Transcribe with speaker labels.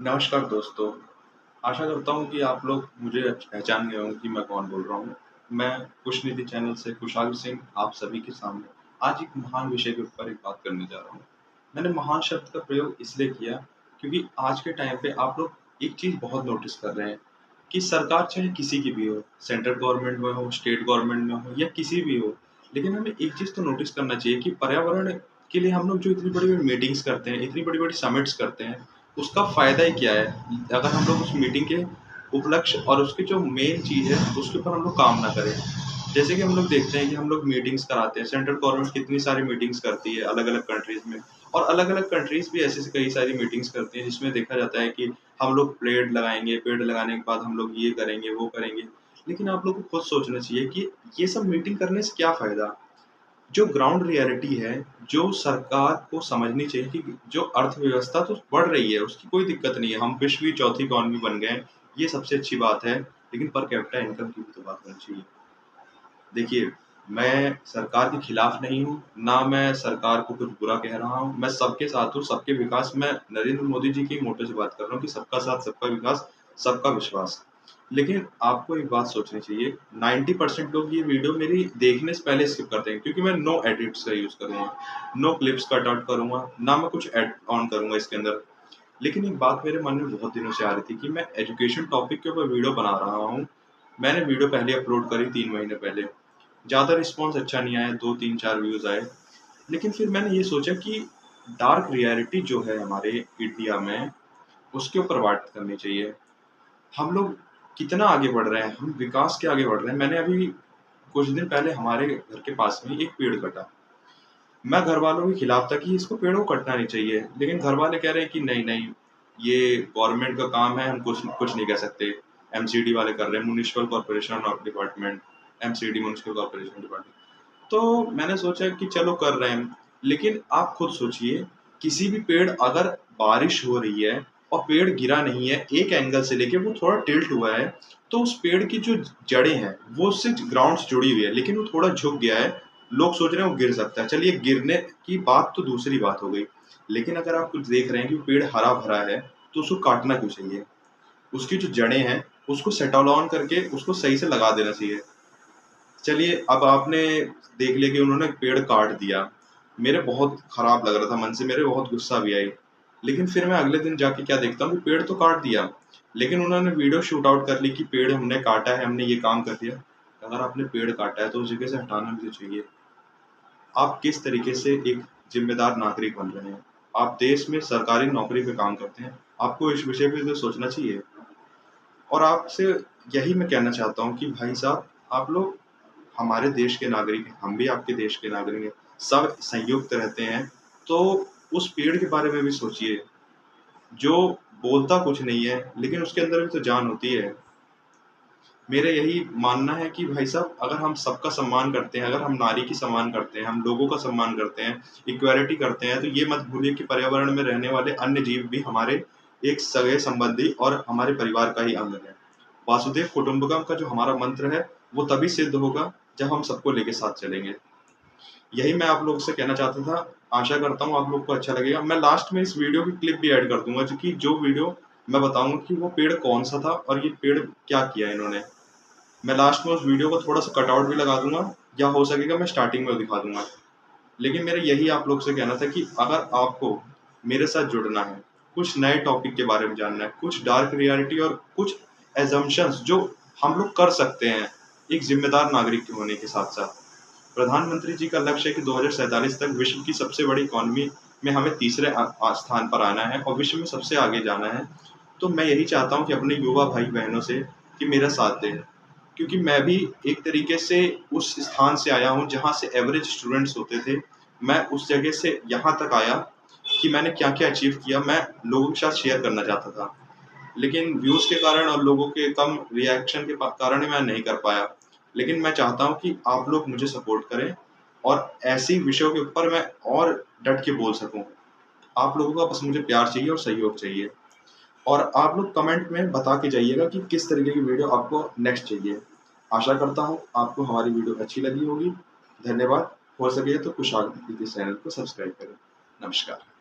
Speaker 1: नमस्कार दोस्तों, आशा करता हूँ कि आप लोग मुझे पहचान गए होंगे कि मैं कौन बोल रहा हूँ। मैं कुशनिधि चैनल से कुशाल सिंह आप सभी के सामने आज एक महान विषय के ऊपर एक बात करने जा रहा हूँ। मैंने महान शब्द का प्रयोग इसलिए किया क्योंकि आज के टाइम पे आप लोग एक चीज़ बहुत नोटिस कर रहे हैं कि सरकार चाहे किसी की भी हो, सेंट्रल गवर्नमेंट में हो, स्टेट गवर्नमेंट में हो या किसी भी हो, लेकिन हमें एक चीज़ तो नोटिस करना चाहिए कि पर्यावरण के लिए हम लोग जो इतनी बड़ी-बड़ी मीटिंग्स करते हैं, इतनी बड़ी-बड़ी समिट्स करते हैं, उसका फ़ायदा ही क्या है? अगर हम लोग उस मीटिंग के उपलक्ष्य और उसकी जो मेन चीज़ है, उसके ऊपर हम लोग काम ना करें। जैसे कि हम लोग देखते हैं कि हम लोग मीटिंग्स कराते हैं, सेंट्रल गवर्नमेंट कितनी सारी मीटिंग्स करती है अलग-अलग कंट्रीज़ में और अलग-अलग कंट्रीज़ भी ऐसी कई सारी मीटिंग्स करती हैं, जिसमें देखा जाता है कि हम लोग पेड़ लगाएँगे, पेड़ लगाने के बाद हम लोग ये करेंगे, वो करेंगे। लेकिन आप लोग को खुद सोचना चाहिए कि ये सब मीटिंग करने से क्या फ़ायदा? जो ग्राउंड रियलिटी है, जो सरकार को समझनी चाहिए कि जो अर्थव्यवस्था तो बढ़ रही है, उसकी कोई दिक्कत नहीं है। हम विश्व की चौथी इकॉनमी बन गए हैं, ये सबसे अच्छी बात है, लेकिन पर कैपिटा इनकम की भी तो बात होनी चाहिए। देखिए, मैं सरकार के खिलाफ नहीं हूँ, ना मैं सरकार को कुछ बुरा कह रहा हूँ, मैं सबके साथ हूँ, सबके विकास मैं नरेंद्र मोदी जी की मोटो से बात कर रहा हूँ कि सबका साथ, सबका विकास, सबका विश्वास। लेकिन आपको एक बात सोचनी चाहिए, 90% लोग ये वीडियो मेरी देखने से पहले स्किप करते हैं क्योंकि मैं नो एडिट्स का यूज़ करूँगा, नो क्लिप्स कट आउट करूँगा, ना मैं कुछ ऐड ऑन करूँगा इसके अंदर। लेकिन एक बात मेरे मन में बहुत दिनों से आ रही थी कि मैं एजुकेशन टॉपिक के ऊपर वीडियो बना रहा हूँ। मैंने वीडियो पहले अपलोड करी 3 महीने पहले। ज़्यादा रिस्पॉन्स अच्छा नहीं आया, 2, 3, 4 व्यूज़ आए। लेकिन फिर मैंने ये सोचा कि डार्क रियलिटी जो है हमारे इंडिया में, उसके ऊपर बात करनी चाहिए। हम लोग कितना आगे बढ़ रहे हैं, हम विकास के आगे बढ़ रहे हैं। मैंने अभी कुछ दिन पहले हमारे घर के पास में एक पेड़ कटा। मैं घरवालों के खिलाफ था कि इसको पेड़ को कटना नहीं चाहिए, लेकिन घरवाले कह रहे हैं कि नहीं, ये गवर्नमेंट का काम है, हम कुछ कुछ नहीं कह सकते। एमसीडी वाले कर रहे हैं, municipal corporation of department, MCD municipal corporation department. तो मैंने सोचा कि चलो कर रहे हैं, लेकिन आप खुद सोचिए, किसी भी पेड़ अगर बारिश हो रही है और पेड़ गिरा नहीं है, एक एंगल से लेके वो थोड़ा टिल्ट हुआ है, तो उस पेड़ की जो जड़ें हैं, वो उससे ग्राउंड से जुड़ी हुई है, लेकिन वो थोड़ा झुक गया है, लोग सोच रहे हैं वो गिर सकता है। चलिए गिरने की बात तो दूसरी बात हो गई, लेकिन अगर आप कुछ देख रहे हैं कि पेड़ हरा-भरा है, तो उसको काटना क्यों चाहिए? उसकी जो जड़ें हैं, उसको सेटल ऑन करके उसको सही से लगा देना चाहिए। चलिए, अब आपने देख लिया कि उन्होंने पेड़ काट दिया। मेरे बहुत खराब लग रहा था मन से, मेरे बहुत गुस्सा भी आई। लेकिन फिर मैं अगले दिन जाके क्या देखता हूँ कि पेड़ तो काट दिया, लेकिन उन्होंने वीडियो शूट आउट कर ली कि पेड़ हमने काटा है, हमने ये काम कर दिया। अगर आपने पेड़ काटा है तो उस जगह से हटाना भी तो चाहिए। आप किस तरीके से एक ज़िम्मेदार नागरिक बन रहे हैं? आप देश में सरकारी नौकरी पे काम करते हैं, आपको इस विषय पे तो सोचना चाहिए। और आपसे यही मैं कहना चाहता हूँ कि भाई साहब, आप लोग हमारे देश के नागरिक हैं, हम भी आपके देश के नागरिक हैं, सब संयुक्त रहते हैं, तो उस पेड़ के बारे में भी सोचिए, जो बोलता कुछ नहीं है, लेकिन उसके अंदर भी तो जान होती है। मेरा यही मानना है कि भाई साहब, अगर हम सबका सम्मान करते हैं, अगर हम नारी की सम्मान करते हैं, हम लोगों का सम्मान करते हैं, इक्वालिटी करते हैं, तो ये मत भूलिए कि पर्यावरण में रहने वाले अन्य जीव भी हमारे एक सगे-संबंधी और हमारे परिवार का ही अंग है। वासुदेव कुटुंबकम का जो हमारा मंत्र है, वो तभी सिद्ध होगा, जब हम सबको लेके साथ चलेंगे। यही मैं आप लोगों से कहना चाहता था। आशा करता हूँ आप लोग को अच्छा लगेगा। मैं लास्ट में इस वीडियो की क्लिप भी ऐड कर दूँगा, जो वीडियो मैं बताऊँगा कि वो पेड़ कौन-सा था और ये पेड़ क्या किया इन्होंने। मैं लास्ट में उस वीडियो को थोड़ा-सा कटआउट भी लगा दूँगा, या हो सकेगा मैं स्टार्टिंग में दिखा दूँगा। लेकिन मेरा यही आप लोग से कहना था कि अगर आपको मेरे साथ जुड़ना है, कुछ नए टॉपिक के बारे में जानना है, कुछ डार्क रियलिटी और कुछ असम्पशन्स जो हम लोग कर सकते हैं, एक ज़िम्मेदार नागरिक के होने के साथ-साथ। प्रधानमंत्री जी का लक्ष्य है कि 2047 तक विश्व की सबसे बड़ी इकॉनमी में हमें तीसरे स्थान पर आना है और विश्व में सबसे आगे जाना है। तो मैं यही चाहता हूँ कि अपने युवा भाई-बहनों से कि मेरा साथ दें। क्योंकि मैं भी एक तरीके से उस स्थान से आया हूँ जहाँ से एवरेज स्टूडेंट्स होते थे। मैं उस जगह से यहाँ तक आया कि मैंने क्या-क्या अचीव किया, मैं लोगों के साथ शेयर करना चाहता था। लेकिन व्यूज़ के कारण और लोगों के कम रिएक्शन के कारण मैं नहीं कर पाया। लेकिन मैं चाहता हूँ कि आप लोग मुझे सपोर्ट करें और ऐसी विषयों के ऊपर मैं और डट के बोल सकूँ। आप लोगों का बस मुझे प्यार चाहिए और सहयोग चाहिए। और आप लोग कमेंट में बता के जाइएगा कि किस तरीके की वीडियो आपको नेक्स्ट चाहिए। आशा करता हूँ आपको हमारी वीडियो अच्छी लगी होगी। धन्यवाद। हो सके तो कुशाल दीदी चैनल को सब्सक्राइब करें। नमस्कार।